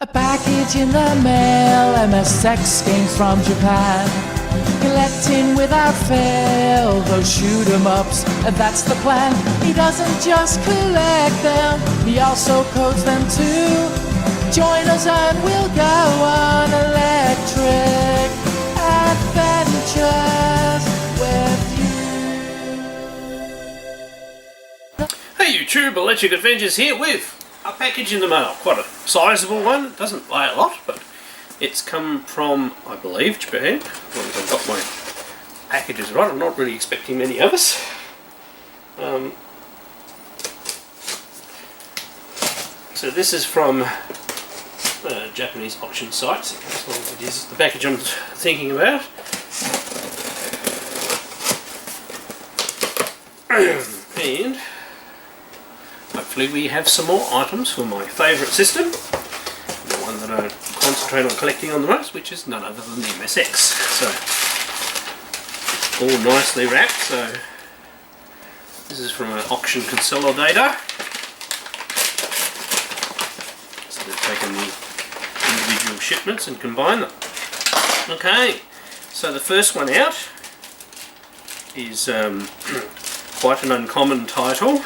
A package in the mail, MSX games from Japan. Collecting without fail, those shoot 'em ups, that's the plan. He doesn't just collect them, he also codes them too. Join us and we'll go on electric adventures with you. Hey YouTube, Electric Adventures here with a package in the mail. Quite a sizable one. It doesn't weigh a lot, but it's come from, I believe, Japan. As long as I've got my packages right, I'm not really expecting many others. So this is from a Japanese auction site. So it is the package I'm thinking about. And hopefully we have some more items for my favourite system. The one that I concentrate on collecting on the most, which is none other than the MSX. So, all nicely wrapped. So, this is from an auction consolidator. So they've taken the individual shipments and combined them. Okay, so the first one out is quite an uncommon title.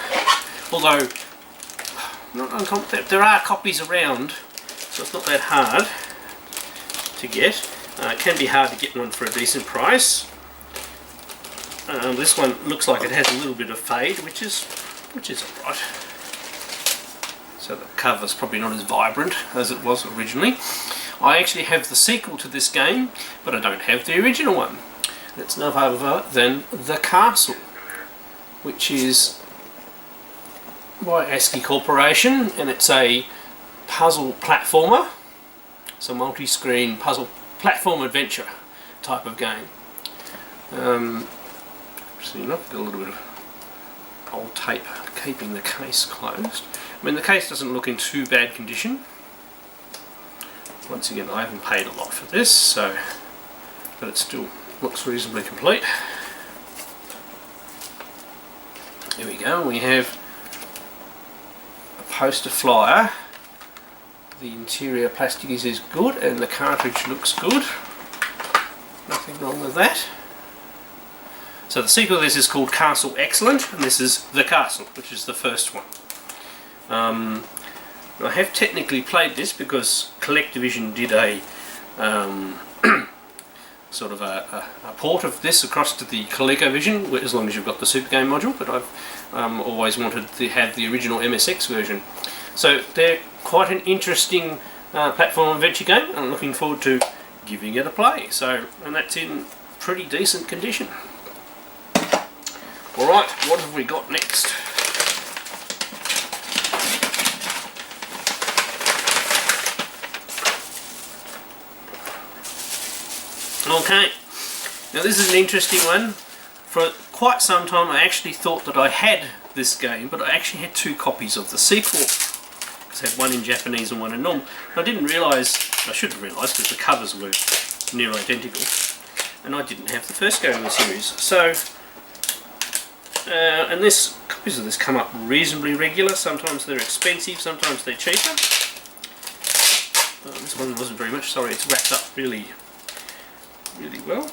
Although, not uncommon, there are copies around, so it's not that hard to get. It can be hard to get one for a decent price. This one looks like it has a little bit of fade, which is alright. So the cover's probably not as vibrant as it was originally. I actually have the sequel to this game, but I don't have the original one. It's none other than The Castle, which is by ASCII Corporation, and it's a puzzle platformer. It's a multi-screen puzzle platform adventure type of game. See, got a little bit of old tape keeping the case closed. I mean, the case doesn't look in too bad condition. Once again, I haven't paid a lot for this, so, but it still looks reasonably complete. Here we go. We have a poster flyer. The interior plastic is good and the cartridge looks good. Nothing wrong with that. So the sequel of this is called Castle Excellent, and this is The Castle, which is the first one. I have technically played this because ColecoVision did a sort of a port of this across to the ColecoVision, as long as you've got the Super Game module, but I've always wanted to have the original MSX version. So they're quite an interesting platform adventure game, and I'm looking forward to giving it a play. So, and that's in pretty decent condition. Alright, what have we got next? Okay, now this is an interesting one. For quite some time I actually thought that I had this game, but I actually had two copies of the sequel. Because I had one in Japanese and one in normal. I didn't realise, I should have realised because the covers were near identical, and I didn't have the first game in the series. So, and copies of this come up reasonably regular. Sometimes they're expensive, sometimes they're cheaper. This one wasn't very much, sorry, it's wrapped up really well.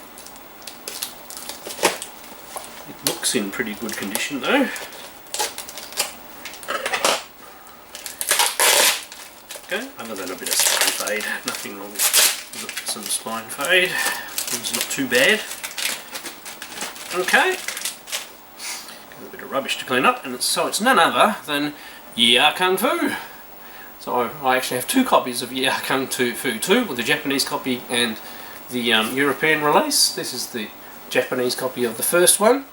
It looks in pretty good condition though. Okay, other than a bit of spine fade, nothing wrong with some spine fade. It's not too bad. Okay, got a bit of rubbish to clean up, and so it's none other than Yeah Kung Fu. So I actually have two copies of Yeah Kung Fu 2, with the Japanese copy and the European release. This is the Japanese copy of the first one.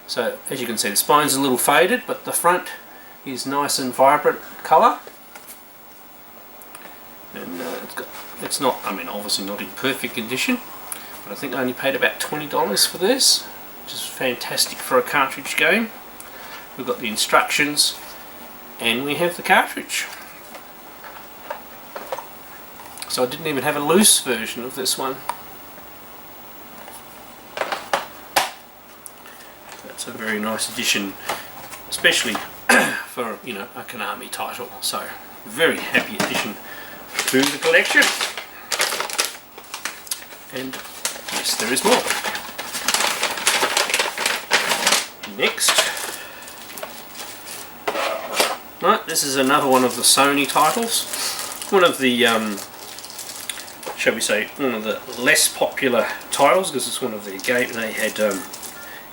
So as you can see, the spine's a little faded, but the front is nice and vibrant colour. And it's not, I mean, obviously not in perfect condition, but I think I only paid about $20 for this, which is fantastic for a cartridge game. We've got the instructions and we have the cartridge. So I didn't even have a loose version of this one. That's a very nice addition, especially for, you know, a Konami title. So very happy addition to the collection. And yes, there is more. Next, right, this is another one of the Sony titles. One of the, shall we say, one of the less popular titles, because it's one of their game. They had,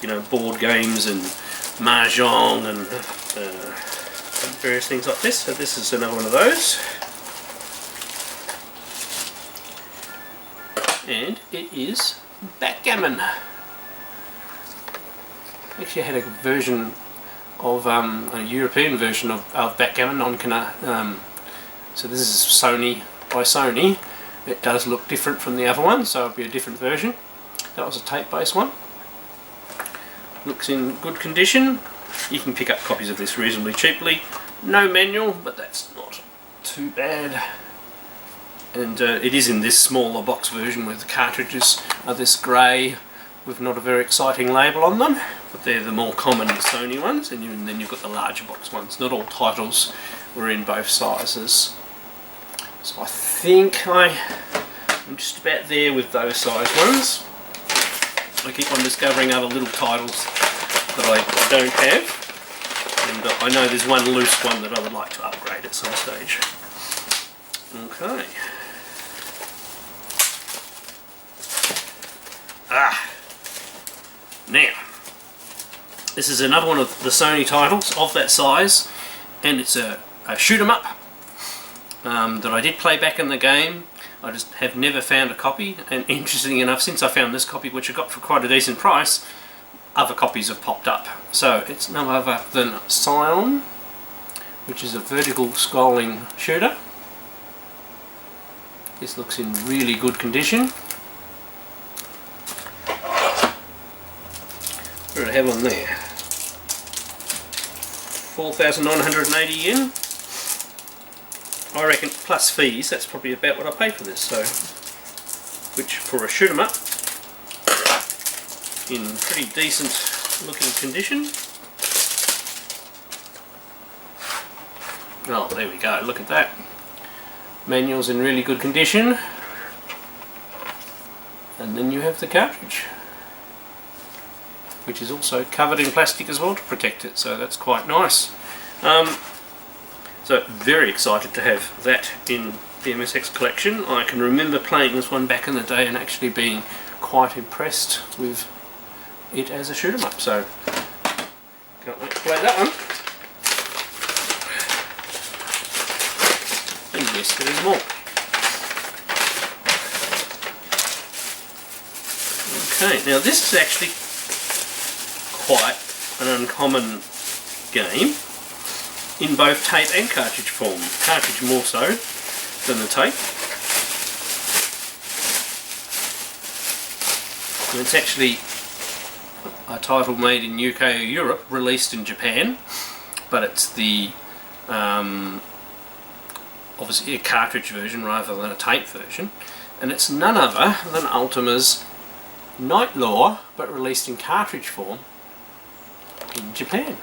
you know, board games and mahjong and various things like this. So this is another one of those, and it is Backgammon. Actually, I had a version of a European version of Backgammon on so this is Sony by Sony. It does look different from the other one, so it'll be a different version. That was a tape-based one. Looks in good condition. You can pick up copies of this reasonably cheaply. No manual, but that's not too bad. And it is in this smaller box version where the cartridges are this grey with not a very exciting label on them, but they're the more common Sony ones, and then you've got the larger box ones. Not all titles were in both sizes. So I think I'm just about there with those size ones. I keep on discovering other little titles that I don't have, and I know there's one loose one that I would like to upgrade at some stage. Okay. Now, this is another one of the Sony titles of that size, and it's a shoot 'em up that I did play back in the game. I just have never found a copy, and interestingly enough, since I found this copy, which I got for quite a decent price, other copies have popped up. So it's none other than Scion, which is a vertical scrolling shooter. This looks in really good condition. What do I have on there? 4,980 yen. I reckon plus fees, that's probably about what I paid for this. So, which for a shoot 'em up, in pretty decent looking condition. Oh, there we go. Look at that. Manual's in really good condition, and then you have the cartridge, which is also covered in plastic as well to protect it, so that's quite nice. So very excited to have that in the MSX collection. I can remember playing this one back in the day and actually being quite impressed with it as a shoot 'em up, so can't wait to play that one. And yes, there is more. Okay, now this is actually quite an uncommon game in both tape and cartridge form. Cartridge more so than the tape. And it's actually a title made in UK or Europe, released in Japan, but it's the obviously a cartridge version rather than a tape version, and it's none other than Ultima's Night Law, but released in cartridge form in Japan.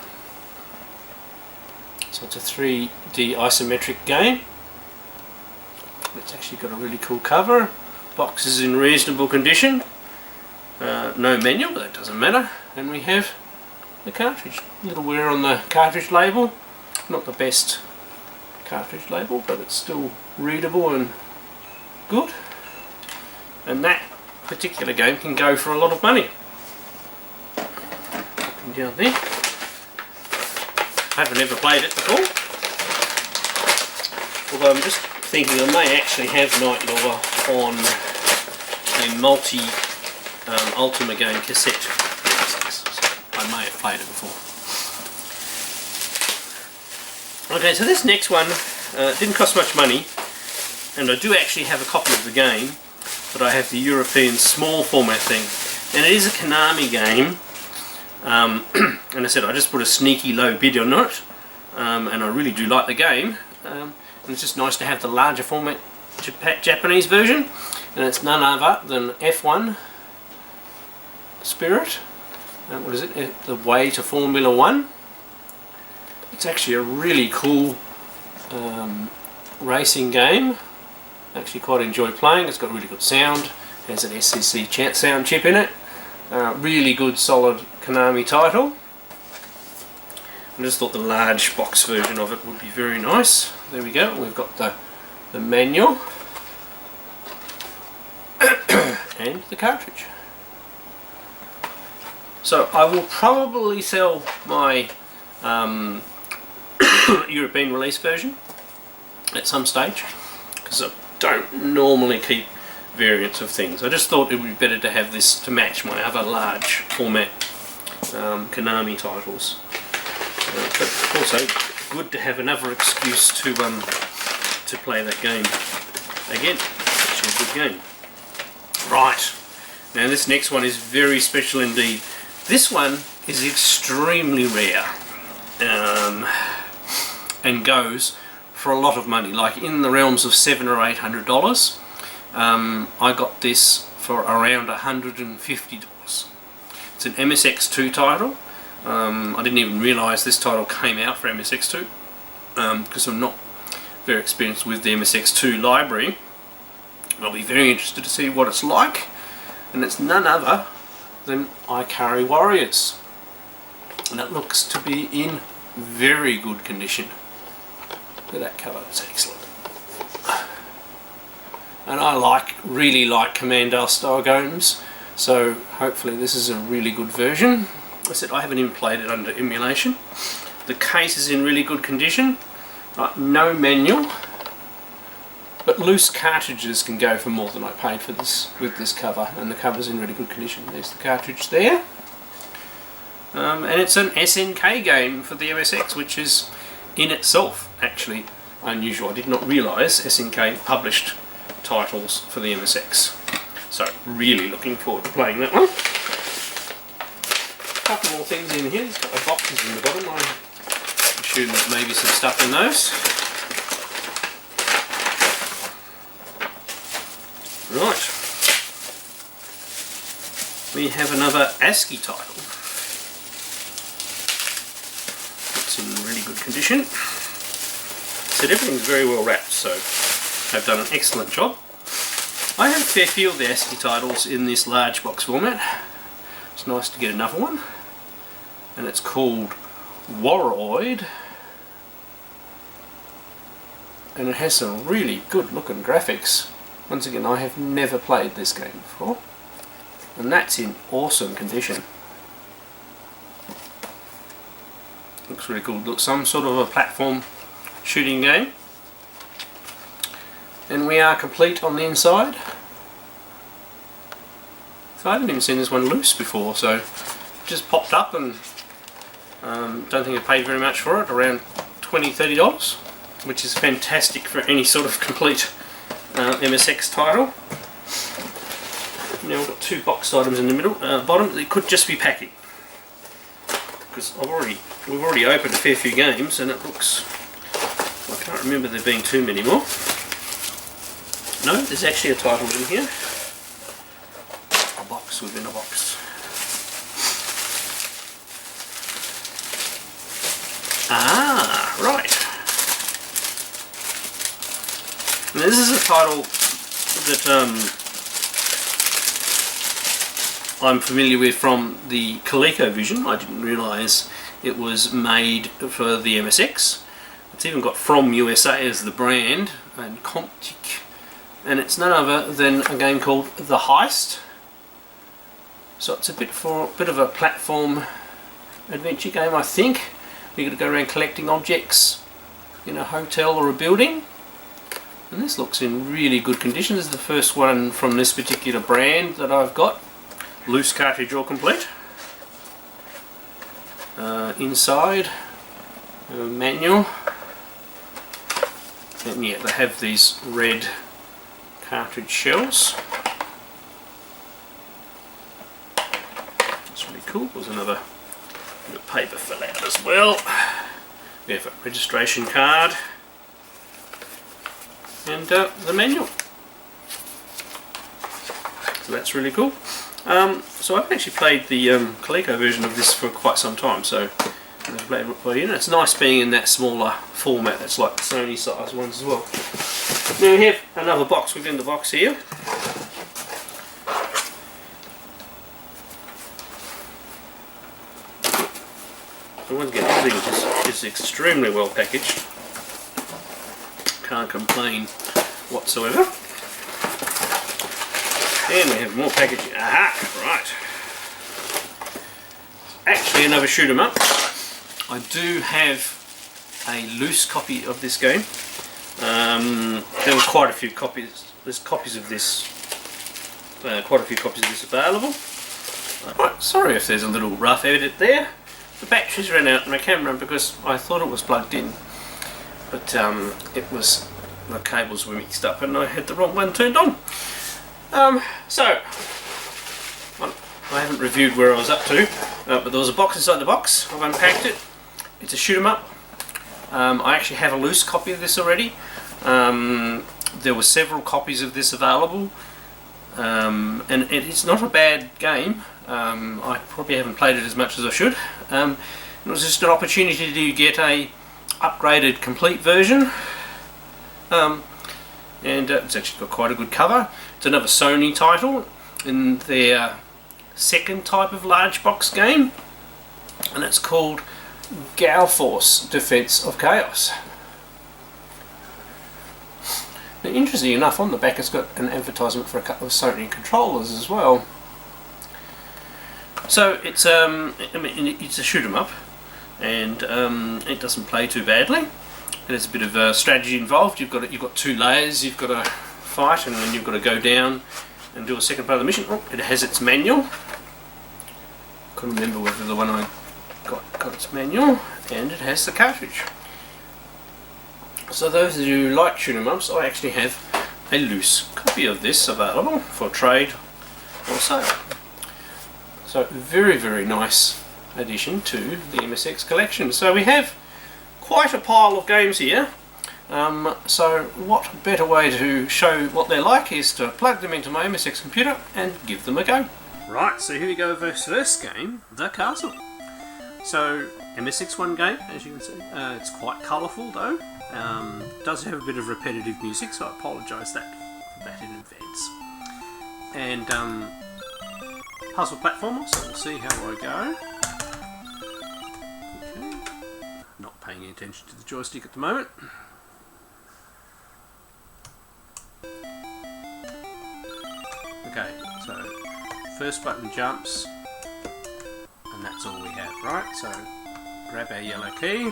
So it's a 3D isometric game. It's actually got a really cool cover. Box is in reasonable condition. No manual, but that doesn't matter. And we have the cartridge. A little wear on the cartridge label. Not the best cartridge label, but it's still readable and good. And that particular game can go for a lot of money. Up and down there. I haven't ever played it before. Although I'm just thinking I may actually have Night Law on a multi Ultima game cassette. So I may have played it before. Okay, so this next one didn't cost much money, and I do actually have a copy of the game, but I have the European small format thing, and it is a Konami game. And I said I just put a sneaky low bid on it, and I really do like the game, and it's just nice to have the larger format Japanese version, and it's none other than F1 Spirit. What is it? The Way to Formula 1. It's actually a really cool racing game. I actually quite enjoy playing. It's got really good sound, has an SCC sound chip in it, really good solid Konami title. I just thought the large box version of it would be very nice. There we go, we've got the manual and the cartridge. So I will probably sell my European release version at some stage, because I don't normally keep variants of things. I just thought it would be better to have this to match my other large format Konami titles. But also good to have another excuse to play that game again. It's a good game. Right, now this next one is very special indeed. This one is extremely rare and goes for a lot of money, like in the realms of $700 or $800. I got this for around $150. It's an MSX2 title. I didn't even realise this title came out for MSX2 because I'm not very experienced with the MSX2 library. I'll be very interested to see what it's like, and it's none other than Ikari Warriors, and it looks to be in very good condition. Look at that cover, it's excellent. And I really like Commando style games, so hopefully this is a really good version. I said I haven't even played it under emulation. The case is in really good condition, right, no manual, but loose cartridges can go for more than I paid for this with this cover, and the cover's in really good condition. There's the cartridge there. And it's an SNK game for the MSX, which is in itself actually unusual. I did not realise SNK published titles for the MSX. So really looking forward to playing that one. A couple more things in here. There's a couple of boxes in the bottom. I assume there's maybe some stuff in those. Right, we have another ASCII title. It's in really good condition. So everything's very well wrapped, so they've done an excellent job. I have a fair few of the ASCII titles in this large box format. It's nice to get another one, and it's called Warroroid, and it has some really good looking graphics. Once again, I have never played this game before, and that's in awesome condition. Looks really cool. Looks some sort of a platform shooting game. And we are complete on the inside. So I haven't even seen this one loose before, so it just popped up, and don't think I paid very much for it, around $20–30, which is fantastic for any sort of complete MSX title. Now we've got two box items in the middle, bottom. It could just be packing, because we've already opened a fair few games, and it looks, I can't remember there being too many more. No, there's actually a title in here. A box within a box. Ah, right. Now this is a title that I'm familiar with from the ColecoVision. I didn't realise it was made for the MSX. It's even got From USA as the brand, and Comptic, and it's none other than a game called The Heist. So it's a bit of a platform adventure game, I think. You're going to go around collecting objects in a hotel or a building. And this looks in really good condition. This is the first one from this particular brand that I've got. Loose cartridge or complete. Inside, a manual. And yeah, they have these red cartridge shells. That's really cool. There's another bit of paper fell out as well. We have a registration card. And the manual. So that's really cool. So I've actually played the Coleco version of this for quite some time, so It's nice being in that smaller format. That's like the Sony size ones as well. Now we have another box within the box here. So once again, everything is extremely well packaged. Can't complain whatsoever. And we have more packaging. Aha! Right. Actually, another shoot 'em up. I do have a loose copy of this game. There were quite a few copies. There's copies of this. Quite a few copies of this available. Right, sorry if there's a little rough edit there. The batteries ran out in my camera because I thought it was plugged in, but it was, the cables were mixed up and I had the wrong one turned on. So I haven't reviewed where I was up to, but there was a box inside the box. I've unpacked it. It's a shoot 'em up. I actually have a loose copy of this already. There were several copies of this available, and it's not a bad game. I probably haven't played it as much as I should. It was just an opportunity to get a upgraded complete version, and it's actually got quite a good cover. It's another Sony title in their second type of large box game, and it's called Galforce Defense of Chaos. Now, interestingly enough, on the back it's got an advertisement for a couple of Sony controllers as well. So it's it's a shoot 'em up, and it doesn't play too badly. There's a bit of strategy involved. You've got two layers. You've got to fight, and then you've got to go down and do a second part of the mission. Oh, it has its manual. Couldn't remember whether the one I got its manual, and it has the cartridge. So those of you who like shoot 'em ups, I actually have a loose copy of this available for trade or sale. So very, very nice addition to the MSX collection. So we have quite a pile of games here. So what better way to show what they're like is to plug them into my MSX computer and give them a go. Right, so here we go with the first game, The Castle. So MSX1 game, as you can see. It's quite colourful though. Does have a bit of repetitive music, so I apologise for that in advance. And puzzle platformer, so we'll see how I go. Okay. Not paying any attention to the joystick at the moment. Okay, so first button jumps, and that's all we have, right? So grab our yellow key.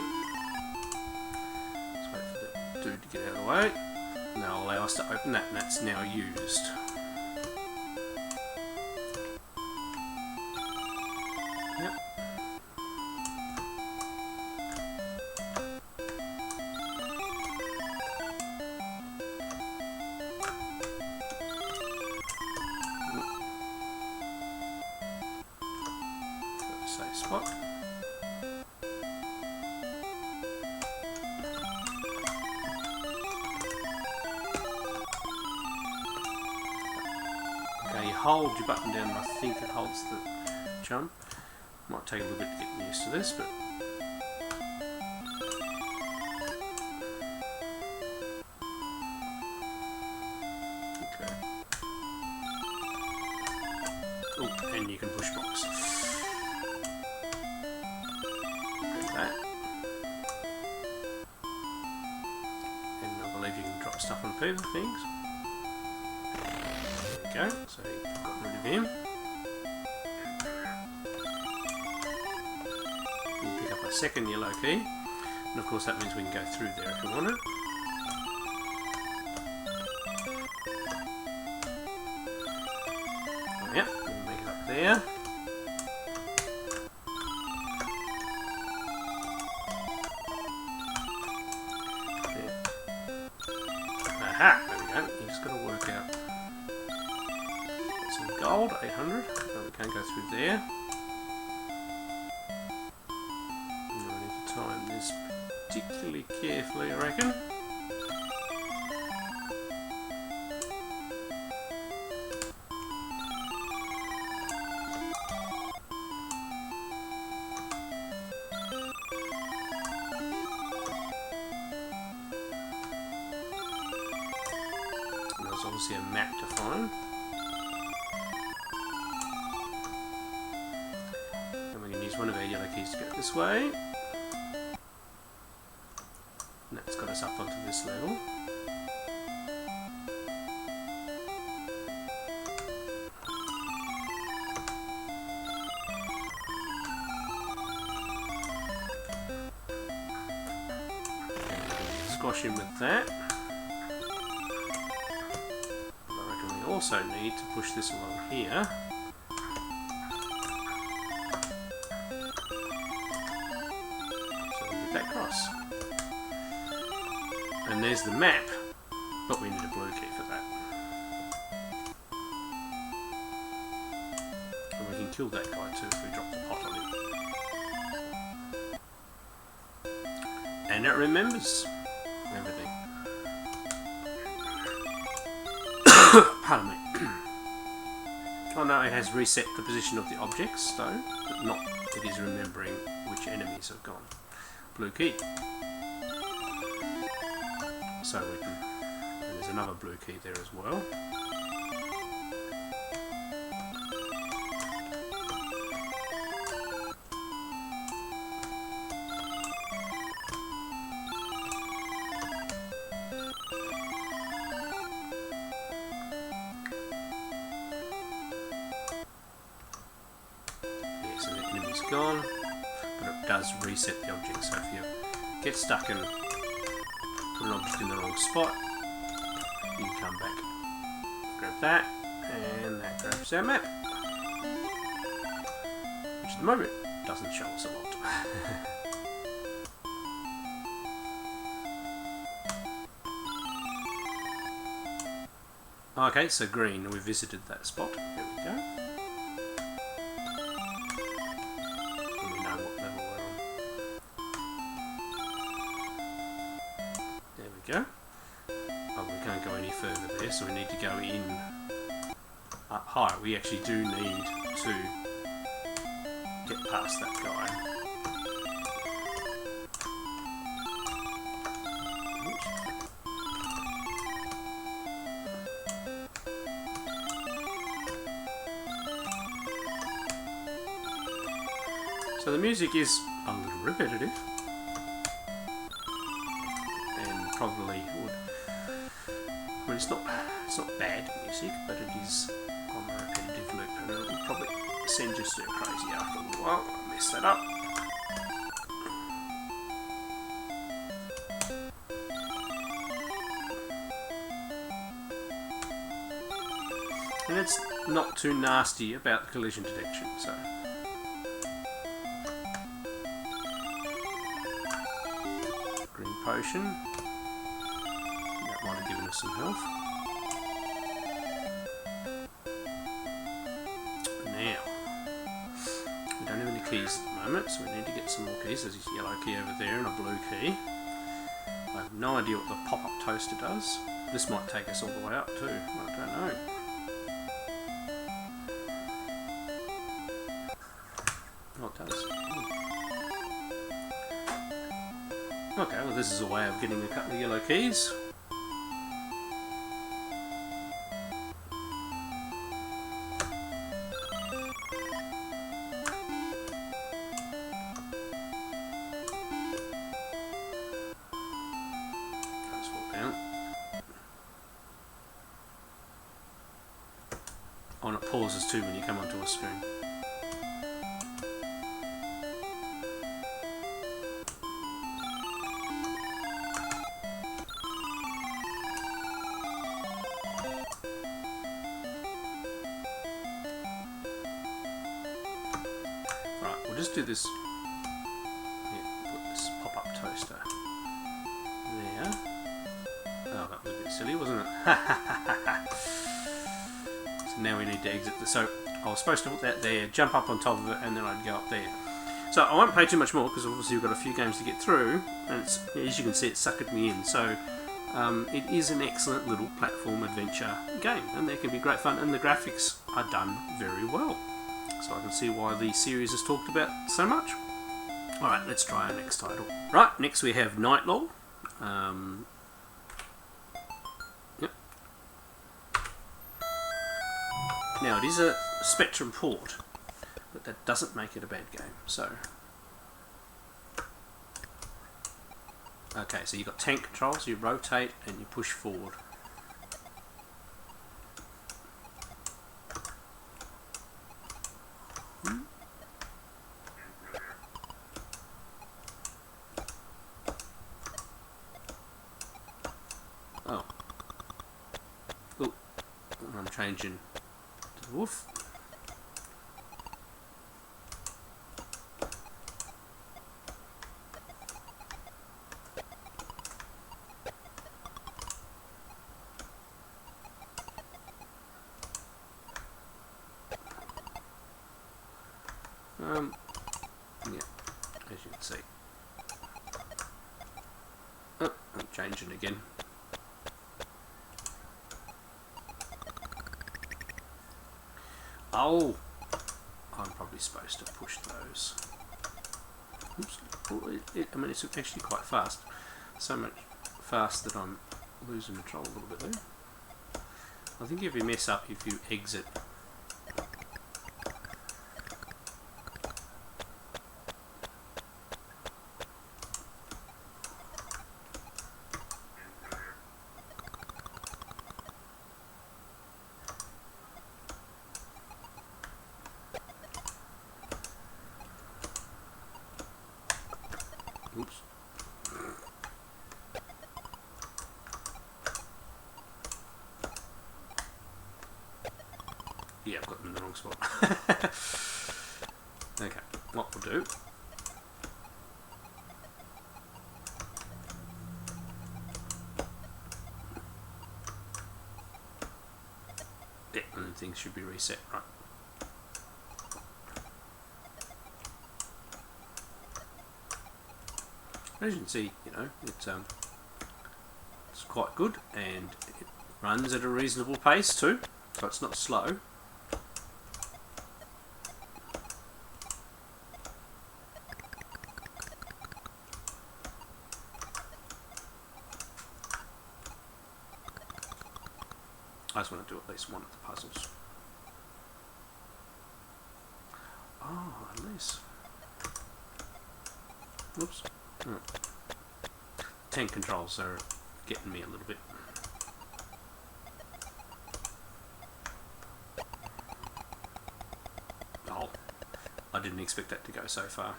Let's wait for the dude to get out of the way. And that'll allow us to open that, and that's now used. Yep. Safe spot. Okay, you hold your button down, and I think it holds the jump. Might take a little bit to get used to this, but okay. Oh, and you can push box. Like that. And I believe you can drop stuff on people things. There we go. So you've got rid of him. Second yellow key, and of course that means we can go through there if we want to. Yep, we'll make it up there. Aha, there we go. You just got to work out. Got some gold, 800. Oh, we can't go through there. Time this particularly carefully, I reckon. there's obviously a map to find. And we can use one of our yellow keys to go this way. And that's got us up onto this level. Squash him with that. But I reckon we also need to push this along here. So we get that across. And there's the map, but we need a blue key for that. And we can kill that guy too if we drop the pot on him. And it remembers everything. Pardon me. Oh no, it has reset the position of the objects though, but not it is remembering which enemies have gone. Blue key. So we can, and there's another blue key there as well. Yeah, so the enemy's gone, but it does reset the object, so if you get stuck and put an object in the wrong spot, you can come back, grab that, and that grabs our map, which at the moment doesn't show us a lot. Okay, so green, we visited that spot, there we go. And we know what level we're on. There we go. Oh, we can't go any further there, so we need to go in up higher. We actually do need to get past that guy. So the music is a little repetitive. Probably would. I mean, it's not bad music, but it is on a repetitive loop, and it would probably send you stir crazy after a little while. I messed that up. And it's not too nasty about the collision detection, so. Green potion. Might have given us some health. Now, we don't have any keys at the moment, so we need to get some more keys. There's a yellow key over there and a blue key. I have no idea what the pop-up toaster does. This might take us all the way up too. I don't know. Oh, it does. Okay, well this is a way of getting a couple of yellow keys. Oh, and it pauses too when you come onto a screen. Right, we'll just do this. Yeah, put this pop-up toaster there. Oh, that was a bit silly, wasn't it? So now we need to exit this. So I was supposed to put that there, jump up on top of it, and then I'd go up there. So I won't play too much more because obviously we've got a few games to get through, and it's, as you can see, it's suckered me in. So it is an excellent little platform adventure game, and they can be great fun, and the graphics are done very well. So I can see why the series is talked about so much. Alright, let's try our next title. Right, next we have Nightlaw. Yep. Now it is a Spectrum port, but that doesn't make it a bad game. So, okay, so you've got tank controls, you rotate and you push forward. Oh. Oh, I'm changing to the wolf. Yeah, as you can see. Oh, I'm changing again. Oh, I'm probably supposed to push those. Oops. Oh, I mean, it's actually quite fast. So much fast that I'm losing control a little bit there. I think if you mess up, if you exit. Oops. Yeah, I've got them in the wrong spot. Okay, what we'll do. Yeah, and then things should be reset, right? As you can see, you know, it's quite good, and it runs at a reasonable pace too, so it's not slow. I just want to do at least one of the puzzles. Oh, unless. Whoops. Oh. Tank controls are getting me a little bit. Oh, I didn't expect that to go so far.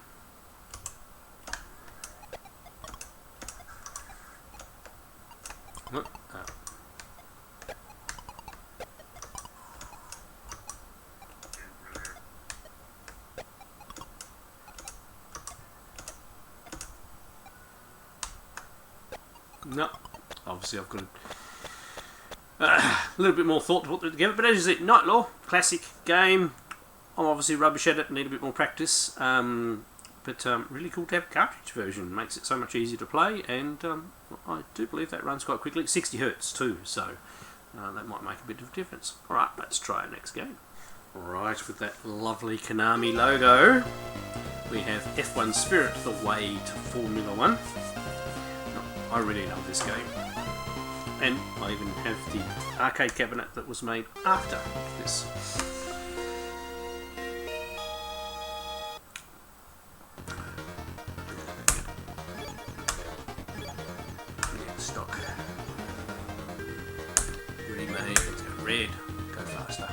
Oh. No, obviously I've got a little bit more thought to put it together, but as you see, Night Law, classic game. I'm obviously rubbish at it, need a bit more practice, but really cool to have a cartridge version, makes it so much easier to play, and I do believe that runs quite quickly, 60 Hz too, so that might make a bit of a difference. Alright, let's try our next game. Right, with that lovely Konami logo, we have F1 Spirit, the way to Formula 1. I really love this game, and I even have the arcade cabinet that was made after this. Yeah, stock. Remade, red, go faster.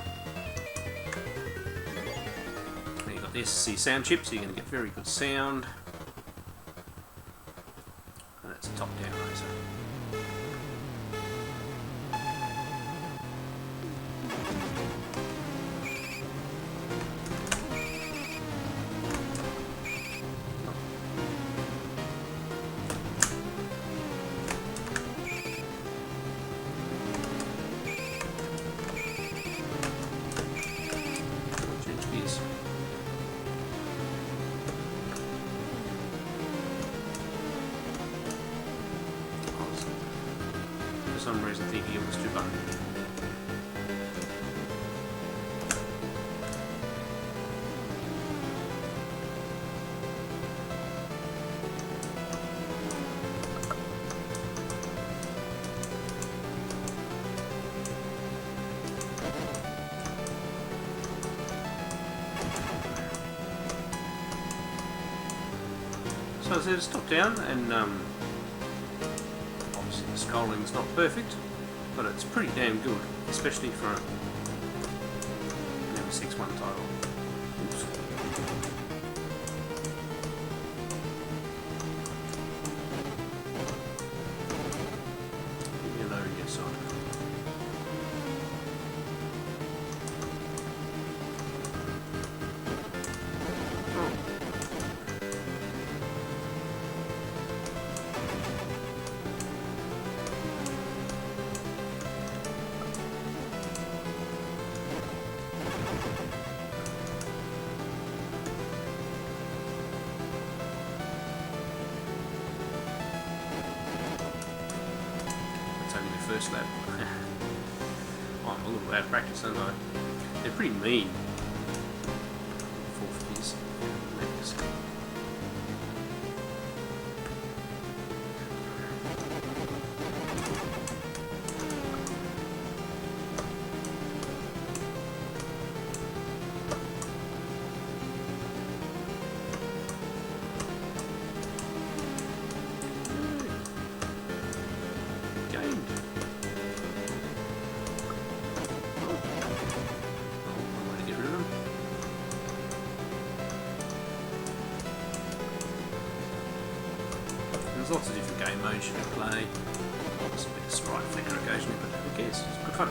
And you've got the SSC sound chip, so you're going to get very good sound. Top-down racer. Change gears. For some reason thinking it was too bad. So as I said, it's top down, and obviously the scrolling's not perfect, but it's pretty damn good, especially for an MSX one title. Oops. Give me a load, yes, side. First lap. I'm a little out of practice, aren't I? They're pretty mean. 450s. There's lots of different game modes you can play. There's a bit of sprite flicker occasionally, but who cares? It's good fun.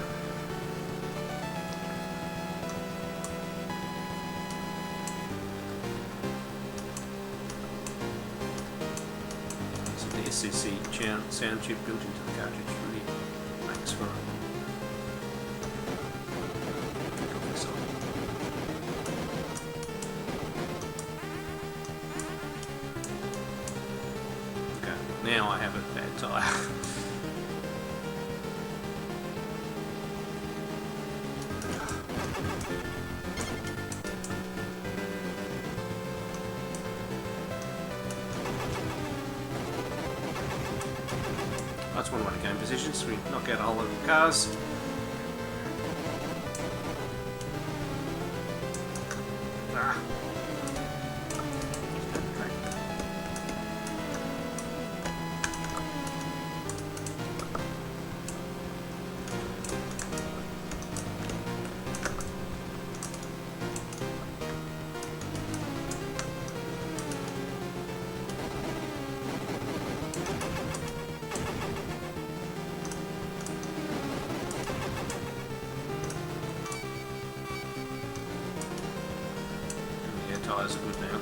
So the SCC sound chip built into the cartridge really makes for a good song. Now I have a bad tyre. That's one way to gain position, so we knock out a whole lot of cars. Tyres are good now.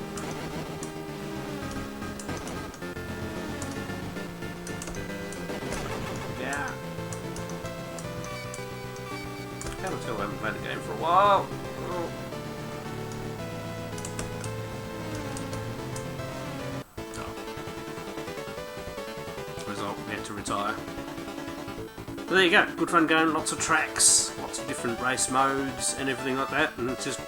Yeah. Can't tell I haven't played the game for a while. Oh. Result, we had to retire. But there you go, good fun game, lots of tracks, lots of different race modes and everything like that, and it's just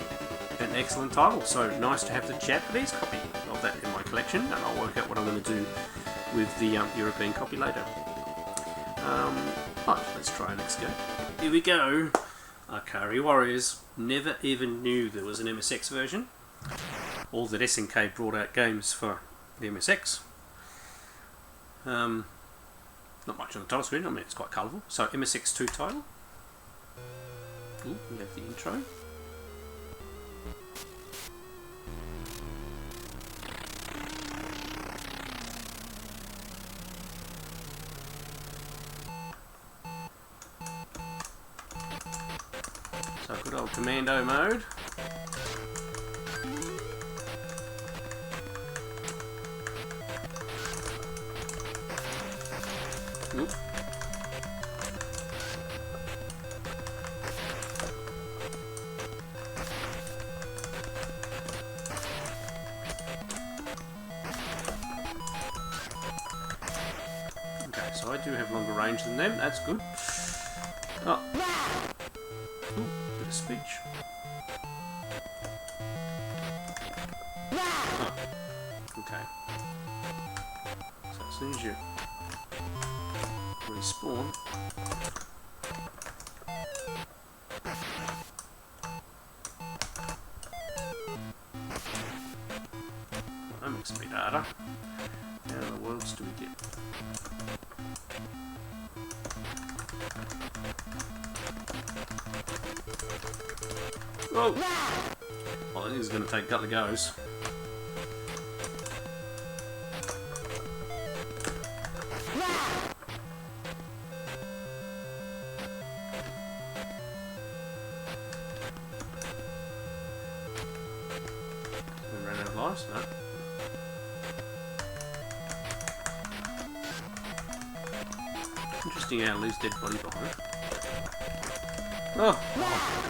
an excellent title, so nice to have the Japanese copy of that in my collection, and I'll work out what I'm going to do with the European copy later. Right, let's try our next go. Here we go. Ikari Warriors. Never even knew there was an MSX version, or that SNK brought out games for the MSX. Not much on the title screen, I mean it's quite colourful. So MSX2 title. Ooh, we have the intro. So good old commando mode. Oop. Okay, so I do have longer range than them, that's good. Oh. Ooh, bit of speech. Oh. Okay. So as soon as you respawn, I'm looks a bit harder. How in the worlds do we get? Oh! Well, I think it's going to take a couple of goes. We ran out of lives? No. Interesting how it leaves dead body behind. Oh,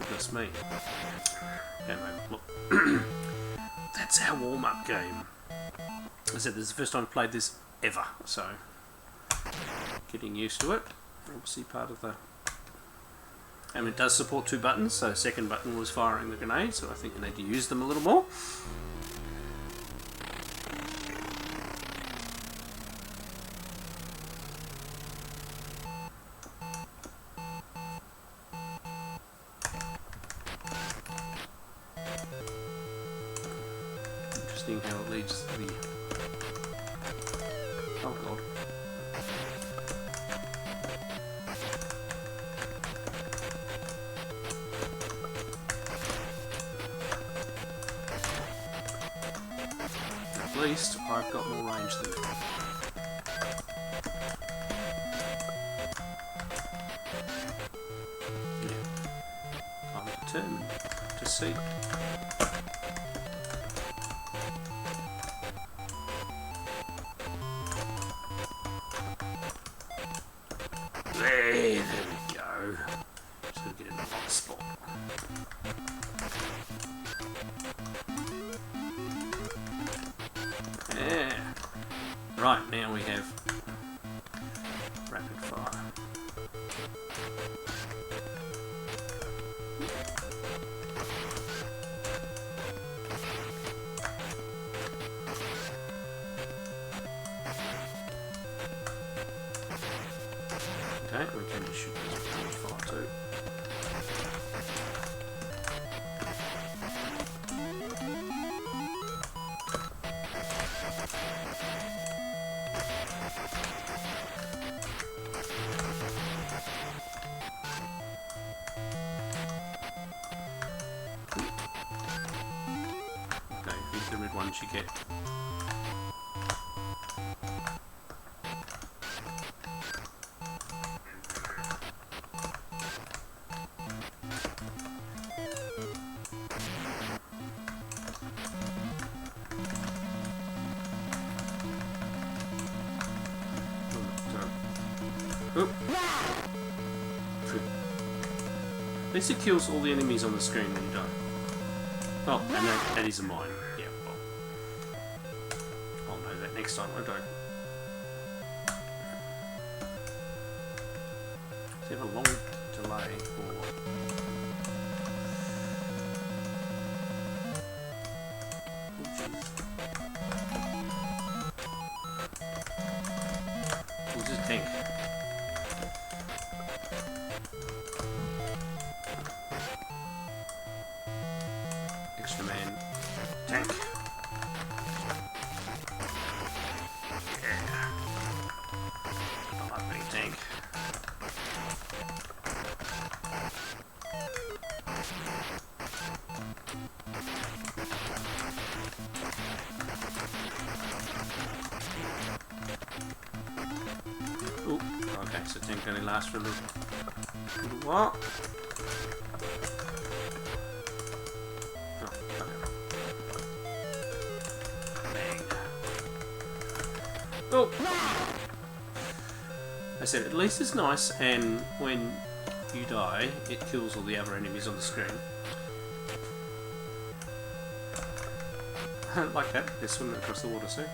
goodness me. Okay, mate, look. That's our warm-up game. As I said, this is the first time I've played this ever, so getting used to it. Obviously part of the... I mean, it does support 2 buttons, so second button was firing the grenade, so I think you need to use them a little more. Interesting how it leads to the... Oh god. At least I've got more range than it. Yeah. I'm determined to see. There we go. Just gotta get in the right spot. Yeah. Right, now we have rapid fire. Okay, we can just shoot this with fire too. Okay, these are the red ones you get. Oop. At least it kills all the enemies on the screen when you die. Oh, and that is a mine. Yeah, well. I'll know that next time, won't I? So you have a long delay for... Oh, this is a tank. Extra man. Tank. Yeah. I like being tank. Ooh, okay, so tank only lasts for a little while. Oh! I said, at least it's nice, and when you die, it kills all the other enemies on the screen. Like that, they're swimming across the water, see?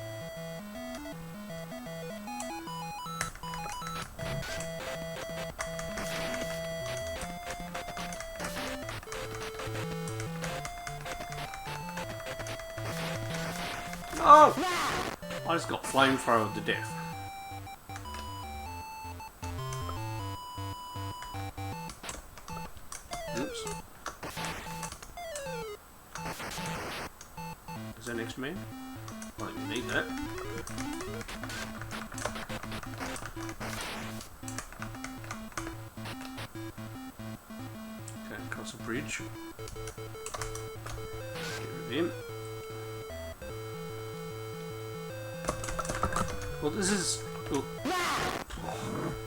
Oh! I just got flamethrowered to death. Oops. Is that next man? I don't even need that. Okay, across a bridge. Get rid of him. Well, this is... Well,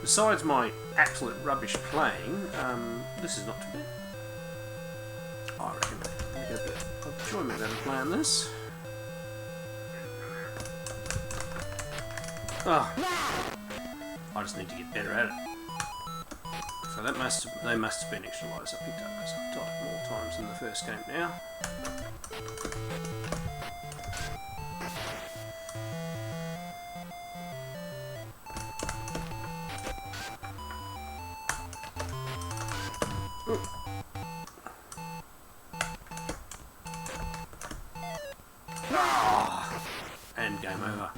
besides my absolute rubbish playing, this is not too bad. I reckon I get a bit of enjoyment out of playing this. Oh, I just need to get better at it. So that they must have been extra lives I picked up because I've died more times than the first game now. And game over.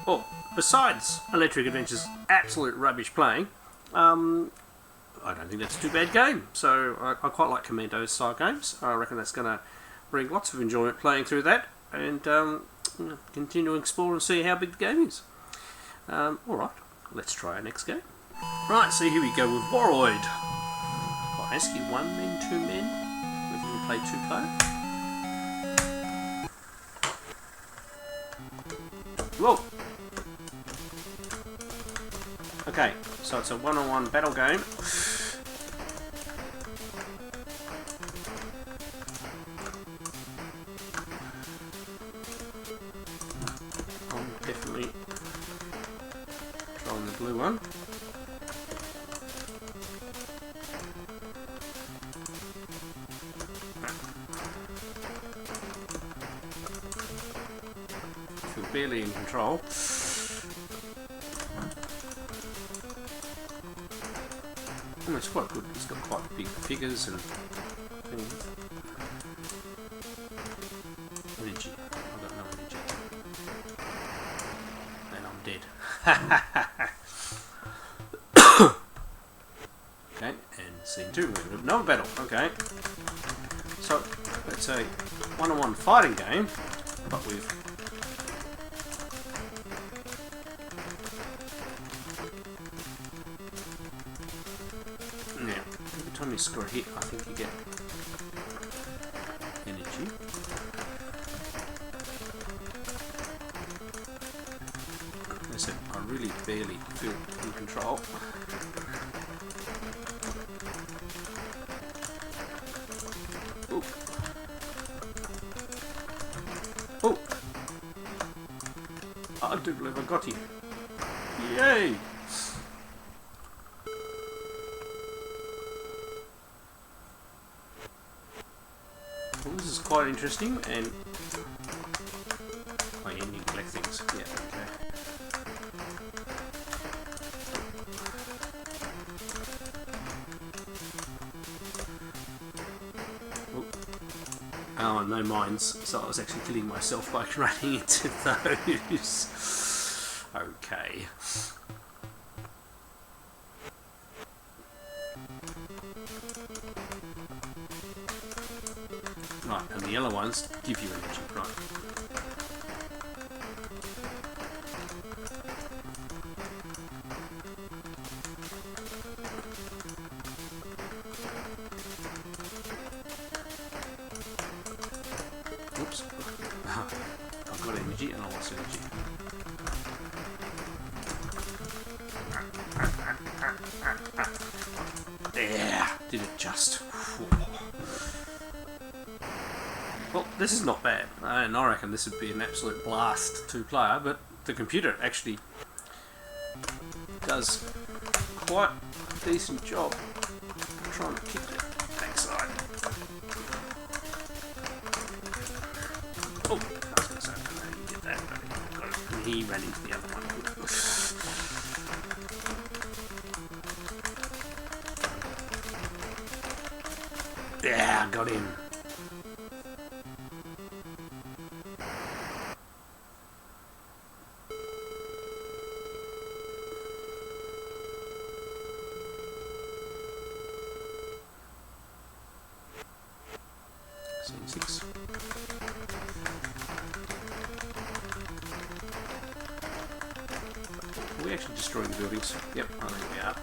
Well, besides Electric Adventure's absolute rubbish playing, I don't think that's a too bad game. So I quite like Commando's style games. I reckon that's going to bring lots of enjoyment playing through that, and continue to explore and see how big the game is. Alright, let's try our next game. Right, so here we go with Warroroid. I ask you 1 men, 2 men, whether you can play 2 player. Whoa! Okay, so it's a one-on-one battle game. I'm definitely trying the blue one. Barely in control. Oh, it's quite good. It's got quite big figures and things. Energy. I got no energy. And I'm dead. Okay, and scene 2. We're going to another battle. Okay. So, it's a one-on-one fighting game, but with you score a hit, I think you get energy. As I said, I really barely feel in control. Ooh. Oh! I do believe I got you. Yay! Well, this is quite interesting, and oh, yeah, you collect things. Yeah, okay. Oh, no mines, so I was actually killing myself by running into those. Okay. Right, and the yellow ones give you energy, right? Oops. I've got energy and I lost energy. There, did it just. Well, this is not bad, and I reckon this would be an absolute blast 2-player, but the computer actually does quite a decent job trying to kick the backside. Oh, I was going to say, I don't know how you did that, but he got it, and he ran into the other one. Yeah, got him. Scene 6. we actually destroying the buildings? Yep, I think we are.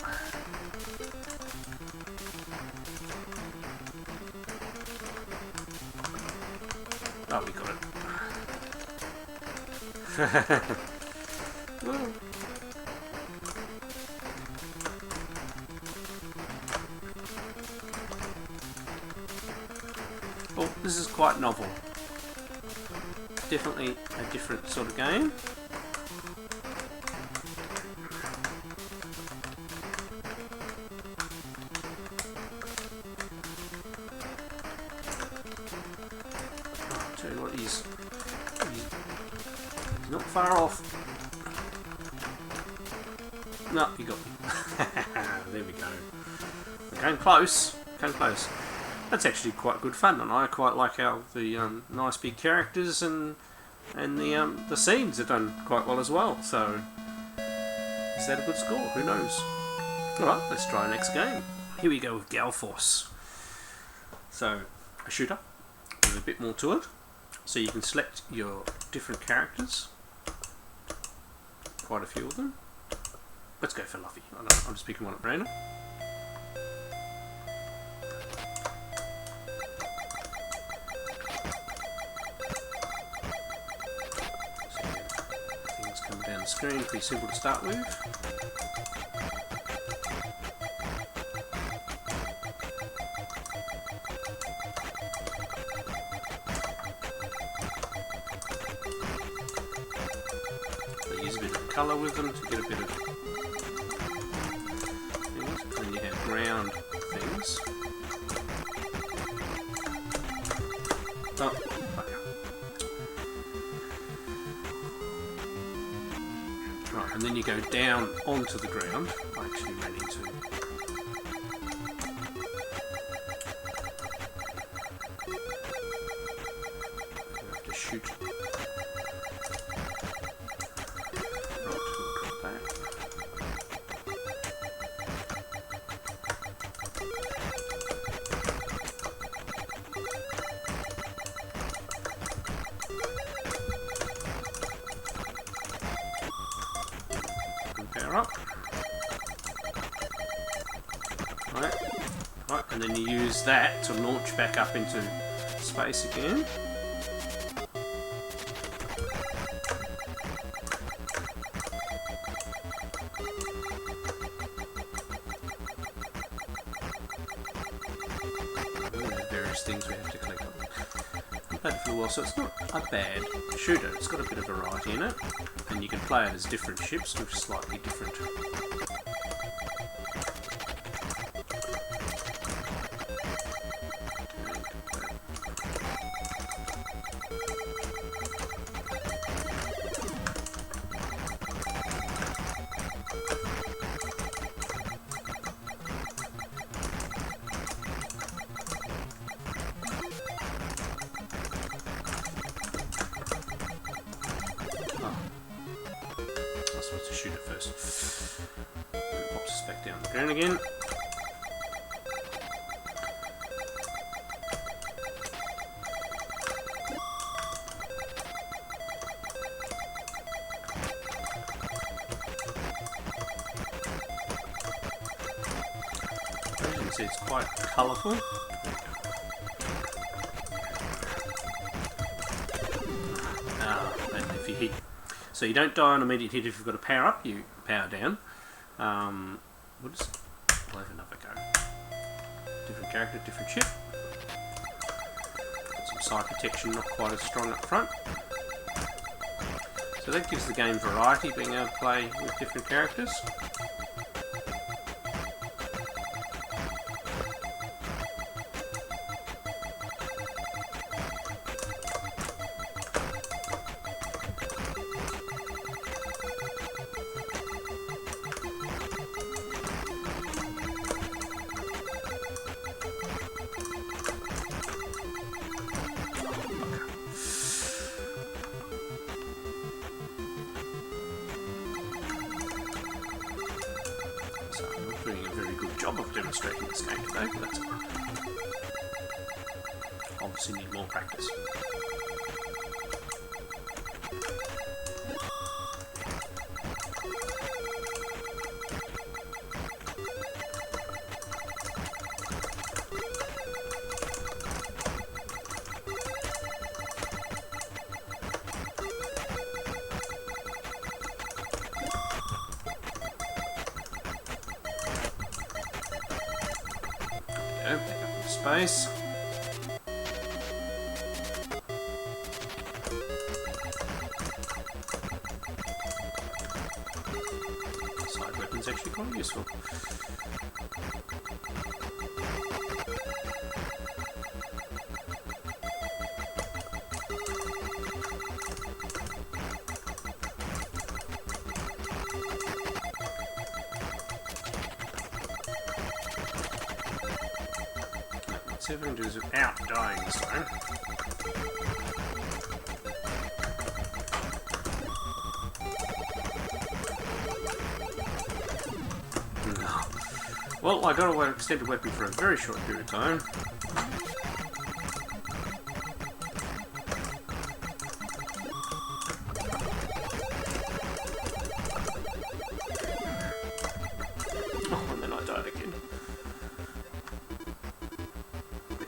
Oh, we got it. Well. Well, this is quite novel. Definitely a different sort of game. I'll tell you what, he's not far off. No, you got me. There we go. We're going close. Came close. That's actually quite good fun, and I quite like how the nice big characters and the scenes are done quite well as well. So, is that a good score? Who knows? Alright, let's try our next game. Here we go with Galforce. So, a shooter with a bit more to it. So you can select your different characters. Quite a few of them. Let's go for Luffy. I'm just picking one at random. Things come down the screen, pretty simple to start with. They use a bit of colour with them to get a bit of things, and then you have ground things. Oh, okay. Right, and then you go down onto the ground. I actually ran into. I have to shoot. Power up. Right, and then you use that to launch back up into space again. Various things we have to click on. I played it for a while, so it's not a bad shooter. It's got a bit of variety in it, and you can play it as different ships, which is slightly different. I'm supposed to shoot it first. It pops us back down the ground again. As you can see, it's quite colourful. And if you hit. So you don't die on immediate hit if you've got a power up, you power down. We'll just have another go. Different character, different ship. Got some side protection, not quite as strong up front. So that gives the game variety, being able to play with different characters. So I'm not doing a very good job of demonstrating this game today, but that's alright. Obviously need more practice. space. Side weapon's actually quite useful. See if I can do this without dying this time. No. Well, I got an extended weapon for a very short period of time. Oh, and then I died again.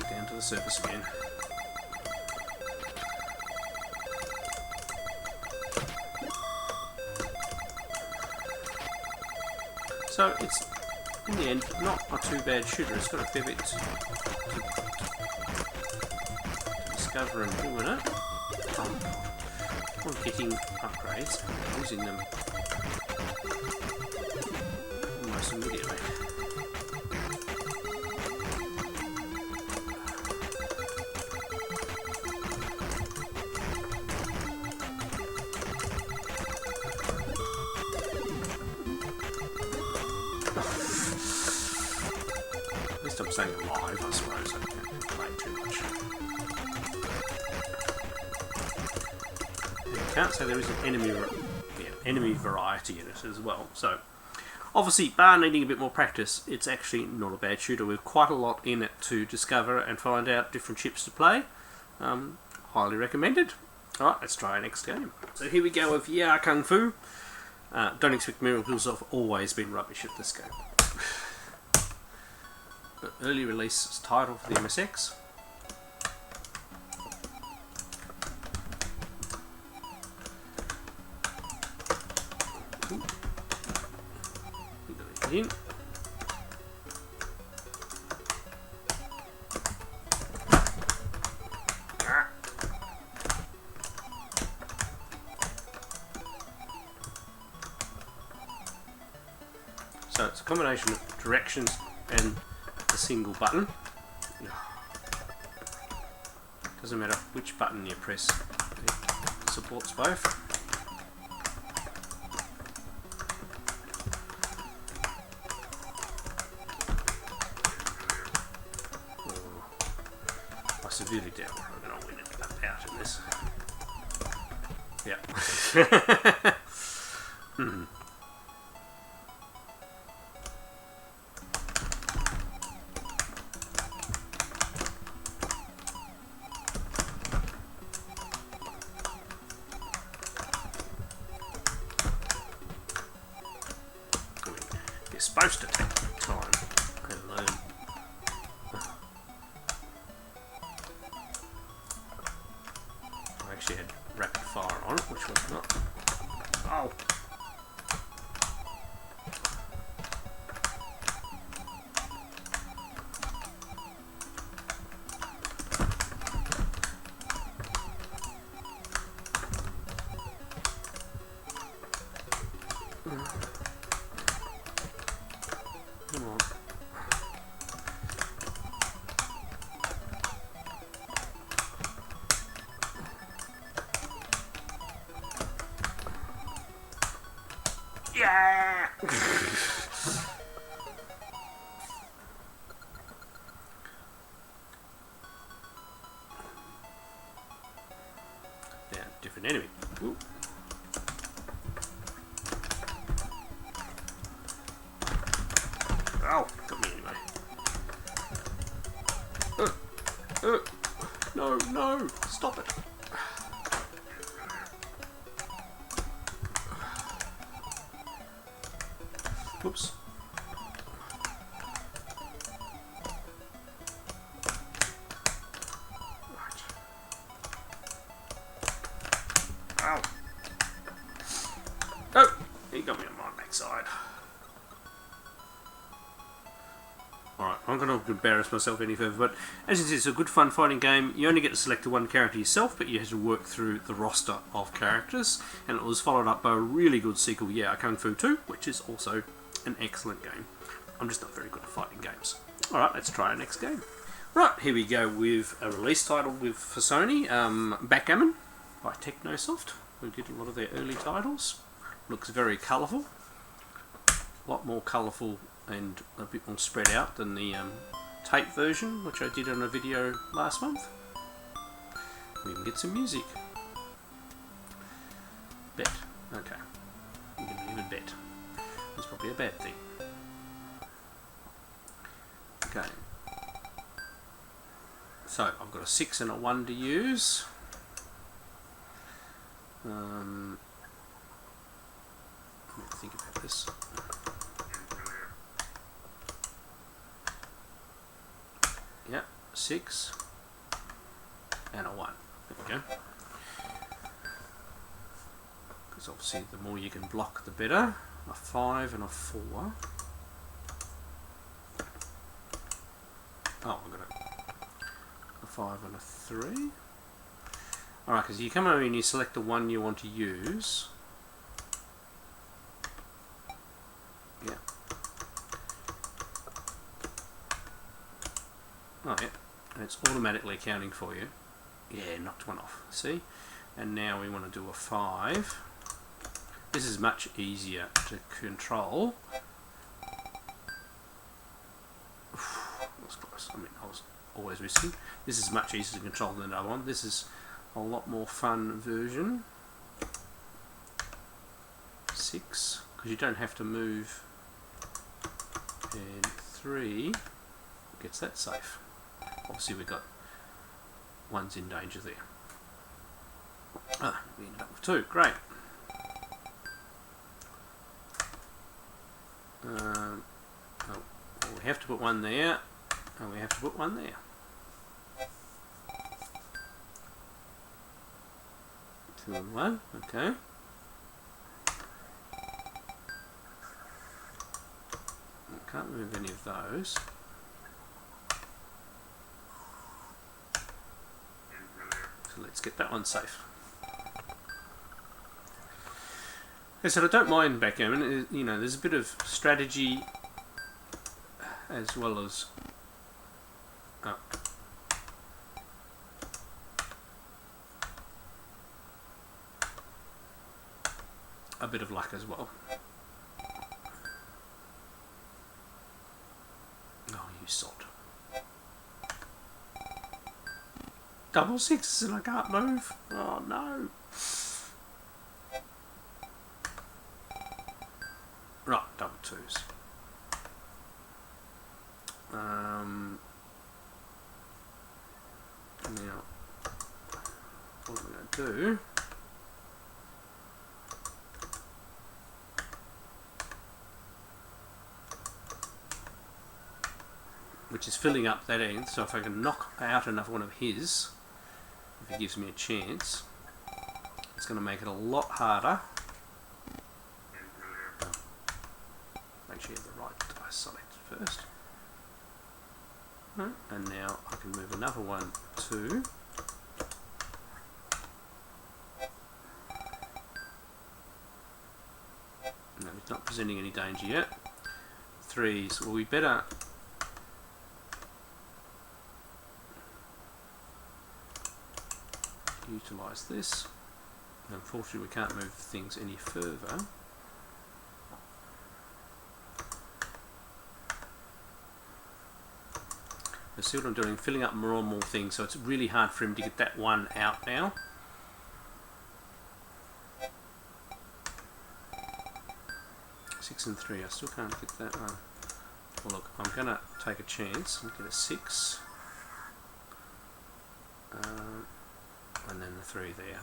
Down to the surface again. So it's, in the end, not a too bad shooter. It's got a fair bit to discover and do in it. I'm getting upgrades and using them almost immediately. I'm saying alive, I suppose. I can't complain too much. And I can't say there is an enemy variety in it as well. So, obviously, bar needing a bit more practice, it's actually not a bad shooter with quite a lot in it to discover and find out different chips to play. Highly recommended. Alright, let's try our next game. So here we go with Yeah Kung Fu. Don't expect miracles, I've always been rubbish at this game. But early release title for the MSX. In. So it's a combination of directions and a single button. Doesn't matter which button you press, it supports both. I severely doubt I'm going to win it out in this. Yeah. It's supposed to take time and learn. I actually had rapid fire on it, which was not. Oh! Come on. Yeah! Yeah, different enemy. Ooh. Oh, got me anyway. No, no, stop it. Oops. Right. Ow. Oh, he got me on my backside. Alright, I'm going to embarrass myself any further, but as you see, it's a good fun fighting game. You only get to select the one character yourself, but you have to work through the roster of characters, and it was followed up by a really good sequel, yeah, Kung Fu 2, which is also an excellent game. I'm just not very good at fighting games. Alright, let's try our next game. Right, here we go with a release title for Sony, Backgammon by Technosoft. We did a lot of their early titles. Looks very colourful. A lot more colourful and a bit more spread out than the tape version, which I did on a video last month. We can get some music. Bet. Okay. We can even bet. That's probably a bad thing. Okay. So, I've got a 6 and a 1 to use. Let me think about this. Yeah, 6 and a 1. There we go. Because obviously the more you can block the better. A 5 and a 4. Oh, I've got a 5 and a 3. Alright, because you come over and you select the one you want to use. Yeah. Oh yeah, and it's automatically counting for you. Yeah, knocked one off, see? And now we want to do a 5. This is much easier to control. That's close. I mean, I was always risking. This is much easier to control than the other one. This is a lot more fun version. 6, because you don't have to move. And 3 gets that safe. Obviously we've got one's in danger there. Ah, we ended up with 2. Great. Oh, well, we have to put one there, and we have to put one there. 2 and 1, okay. I can't move any of those. So let's get that one safe. I said I don't mind backgammon. You know, there's a bit of strategy as well as a bit of luck as well. Oh, you sod. Double 6s and I can't move. Oh no. Right, double 2s. Now, what I'm going to do which is filling up that end, so if I can knock out another one of his, if he gives me a chance, it's going to make it a lot harder. Make sure you have the right dice selected first. And now I can move another 1, 2. No, he's not presenting any danger yet. 3s, well we better utilise this. Unfortunately we can't move things any further. See what I'm doing, filling up more and more things, so it's really hard for him to get that one out now. Six and 3, I still can't get that one. Well look, I'm going to take a chance and get a 6. And then the 3 there.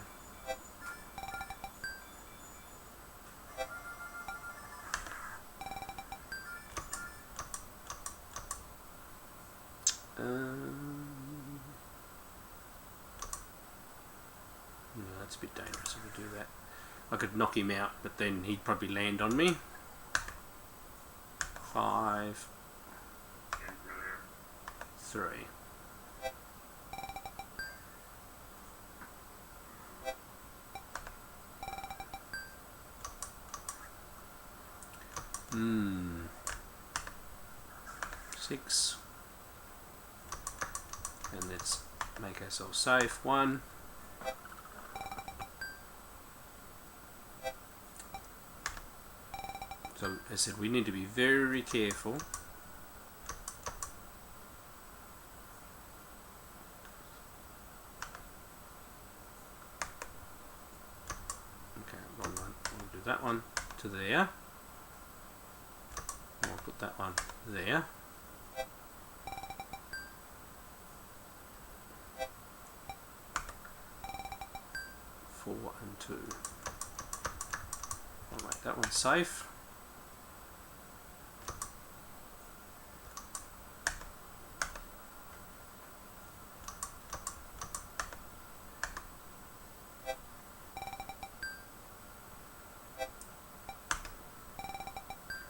Yeah, that's a bit dangerous if we do that. I could knock him out, but then he'd probably land on me. 5. 3. Hmm. 6. And let's make ourselves safe. 1. So, as I said, we need to be very careful. Okay, wrong one. We'll do that one to there. And we'll put that one there. 4 and 2. I'll make that one safe.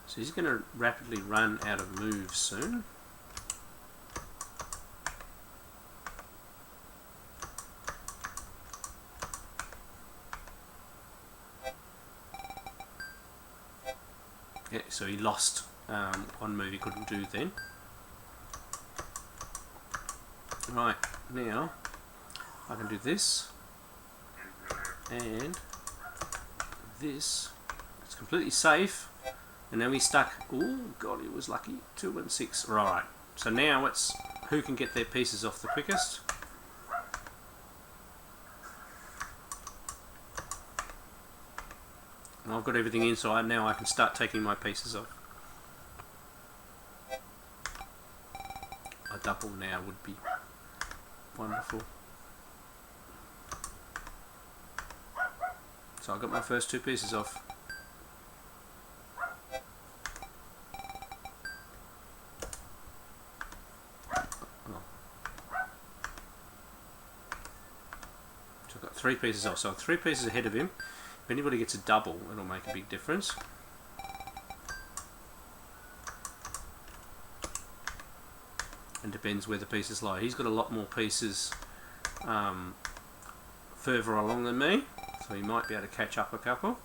So he's going to rapidly run out of moves soon. Yeah, so he lost one move he couldn't do then. Right, now I can do this and this. It's completely safe. And now he's stuck. Oh god, he was lucky. 2 and 6. Right. So now it's who can get their pieces off the quickest. And I've got everything inside. Now I can start taking my pieces off. A double now would be wonderful. So I got my first 2 pieces off. So I've got 3 pieces off. So I'm 3 pieces ahead of him. If anybody gets a double, it'll make a big difference. And depends where the pieces lie. He's got a lot more pieces further along than me, so he might be able to catch up a couple.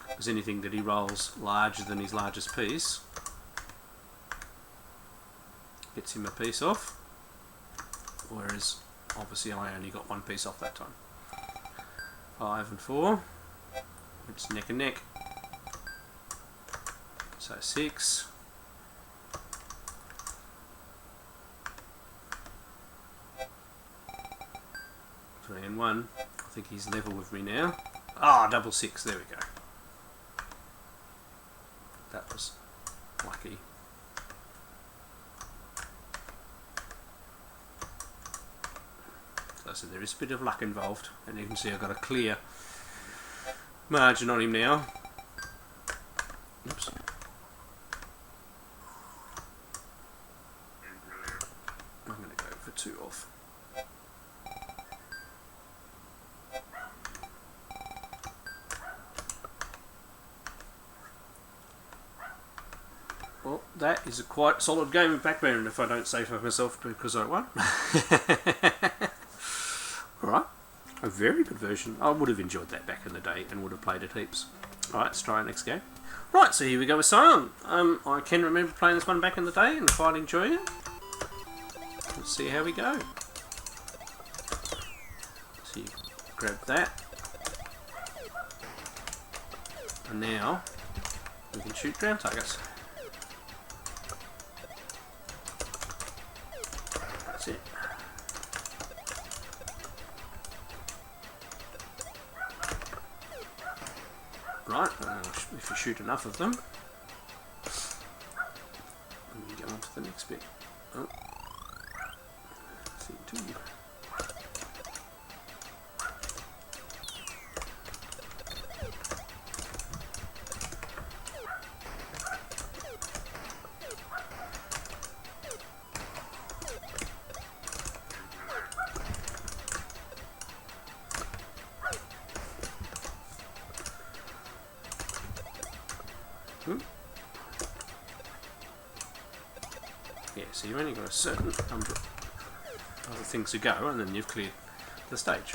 Because anything that he rolls larger than his largest piece gets him a piece off, whereas obviously I only got 1 piece off that time. 5 and 4, it's neck and neck. So 6. 3 and 1. I think he's level with me now. Ah, double 6. There we go. That was lucky. So there is a bit of luck involved, and you can see I've got a clear margin on him now. Oops. I'm going to go for 2 off. Well, that is a quite solid game of Backgammon if I don't say for myself because I won. Alright, a very good version. I would have enjoyed that back in the day and would have played it heaps. Alright, let's try our next game. Right, so here we go with Scion. I can remember playing this one back in the day and quite enjoying it. Let's see how we go. So you grab that. And now we can shoot ground targets. That's it. Right, if you shoot enough of them, you go on to the next bit. Oh, C2. Yeah, so you've only got a certain number of other things to go, and then you've cleared the stage.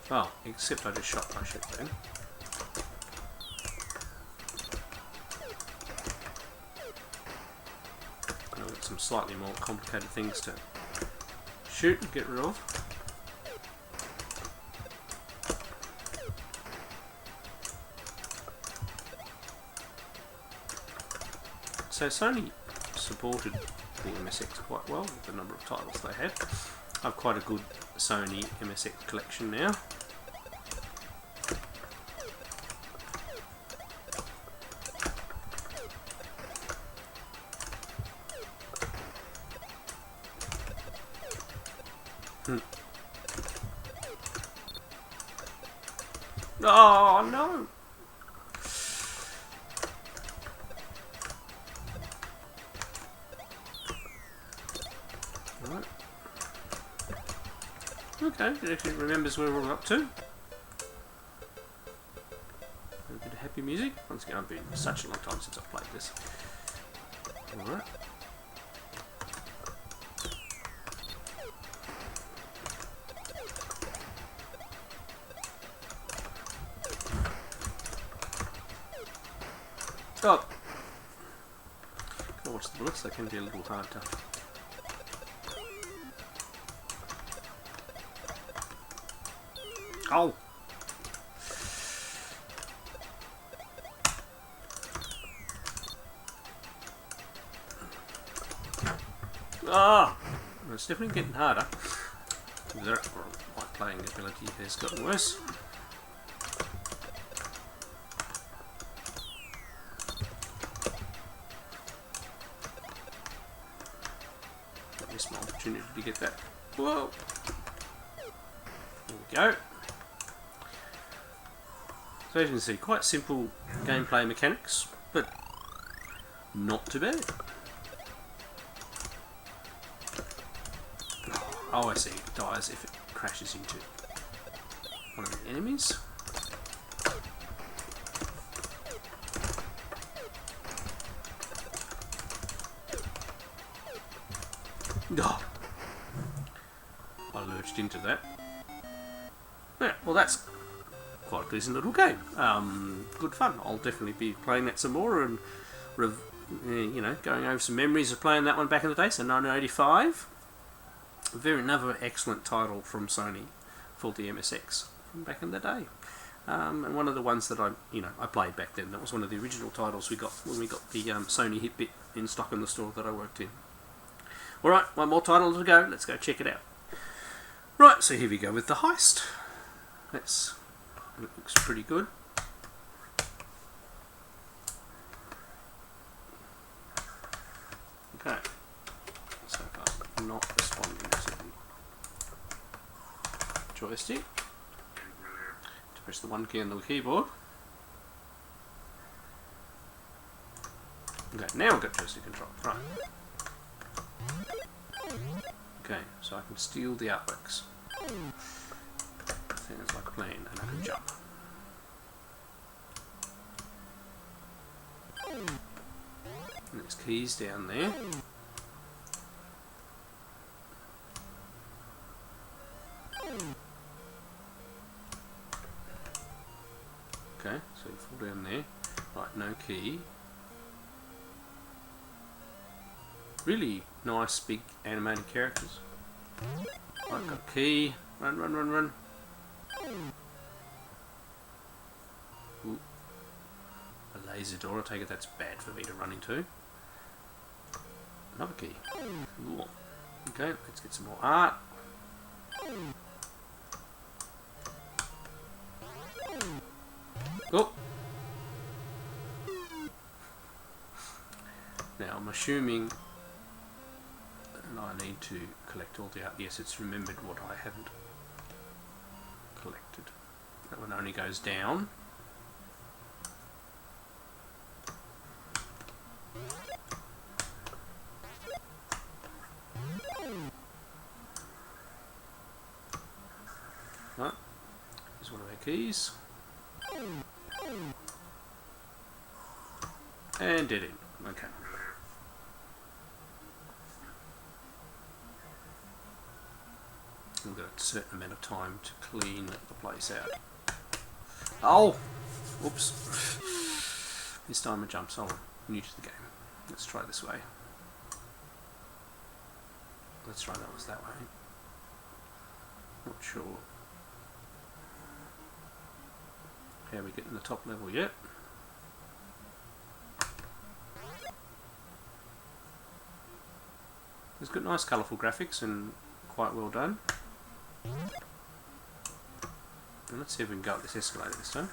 Oh, except I just shot my ship then. I've got some slightly more complicated things to shoot and get rid of. So Sony supported the MSX quite well with the number of titles they had. I have quite a good Sony MSX collection now. Oh no! Right. Okay, it actually remembers where we're up to. A bit of happy music. Once again, I've been such a long time since I've played this. Alright. Oh! Gotta watch the bullets, they can be a little hard to... Oh! Ah! Well, it's definitely getting harder. My playing ability has gotten worse. Missed my opportunity to get that. Whoa! There we go. So as you can see, quite simple gameplay mechanics, but not too bad. Oh, I see. It dies if it crashes into one of the enemies. Oh. I lurched into that. Yeah, well that's quite a decent little game. Good fun. I'll definitely be playing that some more and, you know, going over some memories of playing that one back in the day. So 1985. Another excellent title from Sony for the MSX from back in the day. And one of the ones that I played back then. That was one of the original titles we got when we got the Sony Hit-Bit in stock in the store that I worked in. Alright, one more title to go. Let's go check it out. Right, so here we go with the Heist. It looks pretty good. Okay. So I'm not responding to the joystick. To press the 1 key on the keyboard. Okay, now I've got joystick control. Right. Okay, so I can steal the artworks. Things like a plane, and I can jump. And there's keys down there. Okay, so you fall down there. Right, no key. Really nice big animated characters. Right, got key. Run, run, run, run. Ooh. A laser door. I take it that's bad for me to run into. Another key. Ooh. Okay, let's get some more art. Oh. Now I'm assuming I need to collect all the art. Yes, it's remembered what I haven't collected. That one only goes down. keys. And dead end. Okay. We've got a certain amount of time to clean the place out. Oh! Oops. This time I jumped, so I'm new to the game. Let's try this way. Let's try that was that way. Not sure how we get in the top level yet. It's got nice colourful graphics and quite well done. And let's see if we can go up this escalator this time.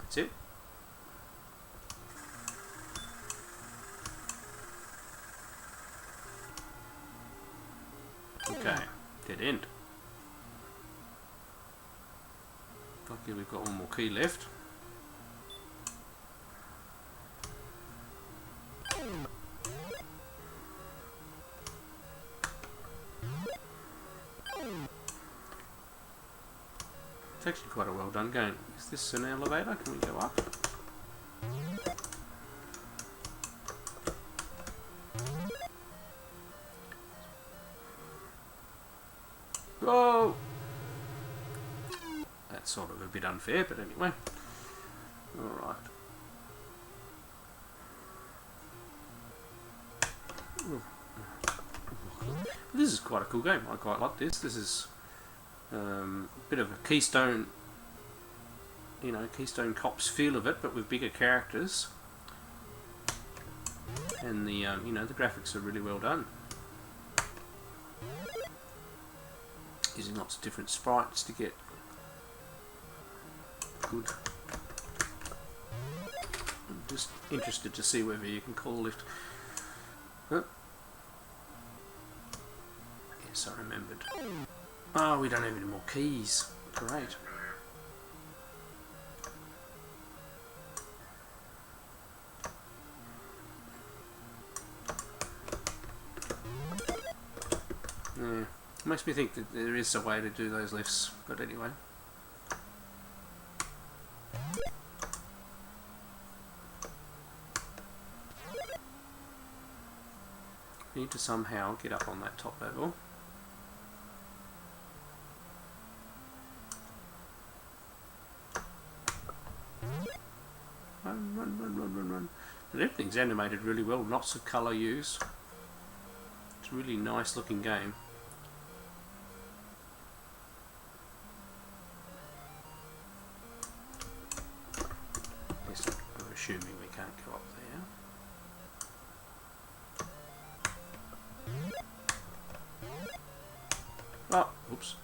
That's it. Okay, dead end. Lucky we've got one more key left. It's actually quite a well done game. Is this an elevator? Can we go up? Whoa! That's sort of a bit unfair, but anyway. Alright. This is quite a cool game. I quite like this. This is a bit of a Keystone, you know, Keystone Cops feel of it, but with bigger characters. And the, you know, the graphics are really well done. Using lots of different sprites to get good. I'm just interested to see whether you can call lift. Oh. Yes, I remembered. Oh, we don't have any more keys. Great. Yeah. Makes me think that there is a way to do those lifts, but anyway. We need to somehow get up on that top level. Run, run, run, run, run, run. And everything's animated really well, lots of colour used. It's a really nice looking game. We're assuming we can't go up there. Oh, oops.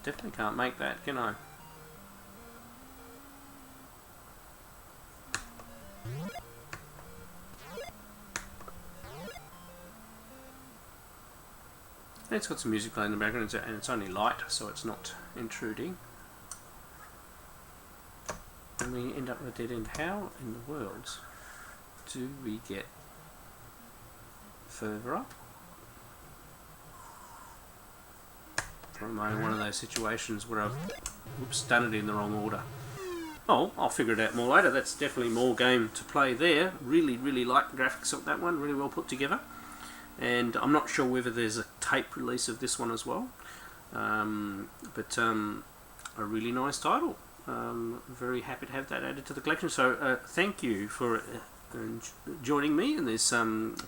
Definitely can't make that, can I? It's got some music playing in the background, and it's only light, so it's not intruding. And we end up with a dead end. How in the world do we get further up? Or am I in one of those situations where I've done it in the wrong order? Oh, I'll figure it out more later. That's definitely more game to play there. Really, really like the graphics of that one. Really well put together. And I'm not sure whether there's a tape release of this one as well. But a really nice title. Very happy to have that added to the collection. So thank you for joining me in this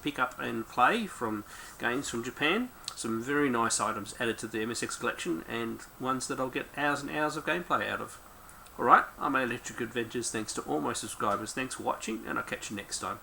pick up and play from games from Japan. Some very nice items added to the MSX collection, and ones that I'll get hours and hours of gameplay out of. Alright, I'm Electric Adventures. Thanks to all my subscribers. Thanks for watching, and I'll catch you next time.